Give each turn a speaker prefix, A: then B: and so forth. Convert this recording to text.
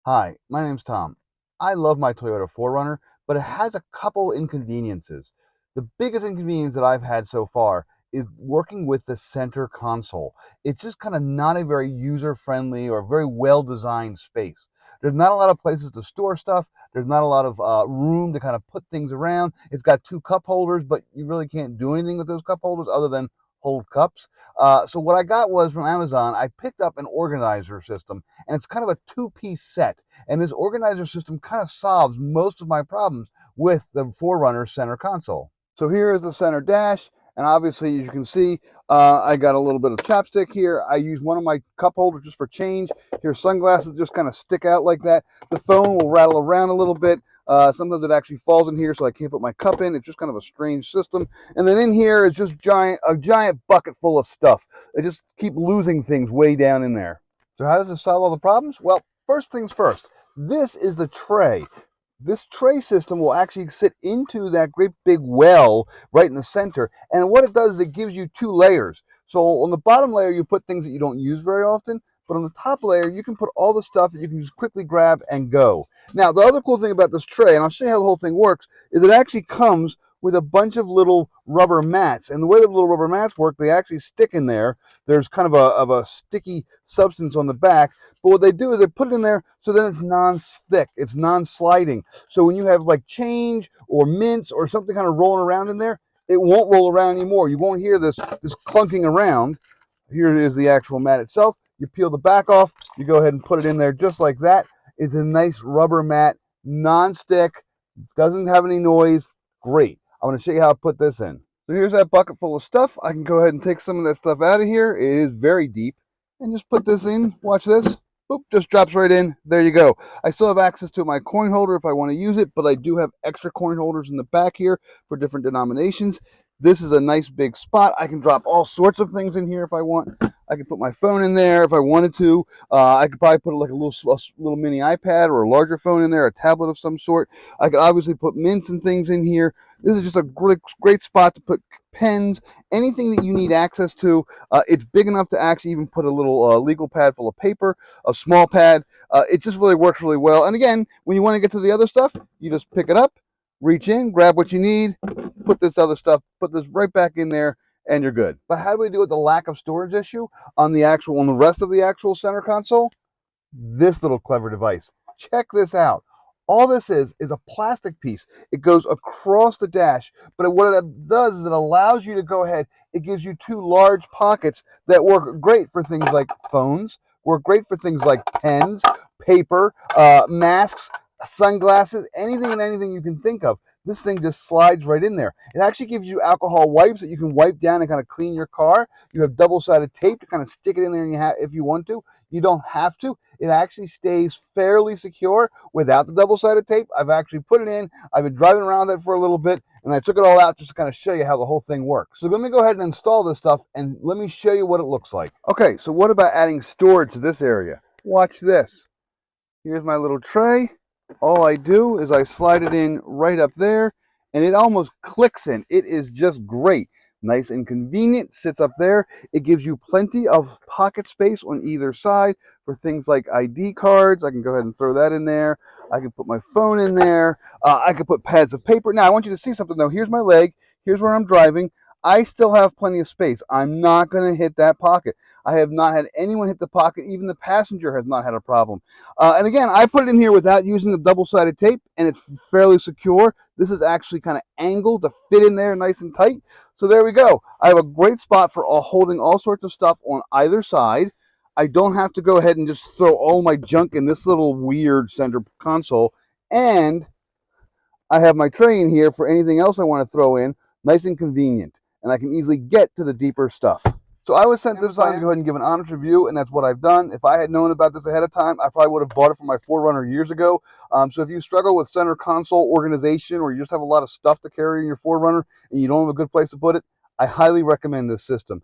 A: Hi, my name's Tom. I love my Toyota 4Runner, but it has a couple inconveniences. The biggest inconvenience that I've had so far is working with the center console. It's just kind of not a very user-friendly or very well-designed space. There's not a lot of places to store stuff. There's not a lot of room to kind of put things around. It's got two cup holders, but you really can't do anything with those cup holders other than hold cups. So what I got was from Amazon, I picked up an organizer system, and it's kind of a two-piece set. And this organizer system kind of solves most of my problems with the 4Runner center console. So here is the center dash, and obviously, as you can see, I got a little bit of chapstick here. I use one of my cup holders just for change. Here, sunglasses just kind of stick out like that. The phone will rattle around a little bit. Sometimes it actually falls in here, so I can't put my cup in. It's just kind of a strange system. And then in here is just a giant bucket full of stuff. I just keep losing things way down in there. So how does this solve all the problems? Well, first things first, this is the tray. This tray system will actually sit into that great big well right in the center. And what it does is it gives you two layers. So on the bottom layer, you put things that you don't use very often. But on the top layer, you can put all the stuff that you can just quickly grab and go. Now, the other cool thing about this tray, and I'll show you how the whole thing works, is it actually comes with a bunch of little rubber mats. And the way the little rubber mats work, they actually stick in there. There's kind of a sticky substance on the back. But what they do is they put it in there so then it's non-stick, it's non-sliding. So when you have like change or mints or something kind of rolling around in there, it won't roll around anymore. You won't hear this clunking around. Here is the actual mat itself. You peel the back off, you go ahead and put it in there just like that. It's a nice rubber mat, non-stick, doesn't have any noise. Great. I'm going to show you how to put this in. So here's that bucket full of stuff. I can go ahead and take some of that stuff out of here. It is very deep. And just put this in. Watch this. Boop, just drops right in. There you go. I still have access to my coin holder if I want to use it, but I do have extra coin holders in the back here for different denominations. This is a nice big spot. I can drop all sorts of things in here if I want. I could put my phone in there if I wanted to. I could probably put like a little mini iPad or a larger phone in there, a tablet of some sort. I could obviously put mints and things in here. This is just a great spot to put pens, anything that you need access to. It's big enough to actually even put a little legal pad full of paper, a small pad. It just really works really well. And again, when you want to get to the other stuff, you just pick it up, reach in, grab what you need, put this other stuff, put this right back in there, and you're good. But how do we deal with the lack of storage issue on the rest of the actual center console? This little clever device. Check this out. All this is a plastic piece. It goes across the dash, but what it does is it allows you to go ahead. It gives you two large pockets that work great for things like phones, work great for things like pens, paper, masks, sunglasses, anything and anything you can think of. This thing just slides right in there. It actually gives you alcohol wipes that you can wipe down and kind of clean your car. You have double-sided tape to kind of stick it in there if you want to. You don't have to. It actually stays fairly secure without the double-sided tape. I've actually put it in. I've been driving around with it for a little bit, and I took it all out just to kind of show you how the whole thing works. So let me go ahead and install this stuff, and let me show you what it looks like. Okay, so what about adding storage to this area? Watch this. Here's my little tray. All I do is I slide it in right up there, and it almost clicks in. It is just great. Nice and convenient, sits up there. It gives you plenty of pocket space on either side for things like ID cards. I can go ahead and throw that in there. I can put my phone in there. I can put pads of paper. Now, I want you to see something, though. Here's my leg. Here's where I'm driving. I still have plenty of space. I'm not going to hit that pocket. I have not had anyone hit the pocket. Even the passenger has not had a problem. And again, I put it in here without using the double-sided tape, and it's fairly secure. This is actually kind of angled to fit in there nice and tight. So there we go. I have a great spot for holding all sorts of stuff on either side. I don't have to go ahead and just throw all my junk in this little weird center console. And I have my tray in here for anything else I want to throw in. Nice and convenient. And I can easily get to the deeper stuff. So I was sent this on to go ahead and give an honest review, and that's what I've done. If I had known about this ahead of time, I probably would have bought it for my 4Runner years ago. So if you struggle with center console organization, or you just have a lot of stuff to carry in your 4Runner and you don't have a good place to put it, I highly recommend this system.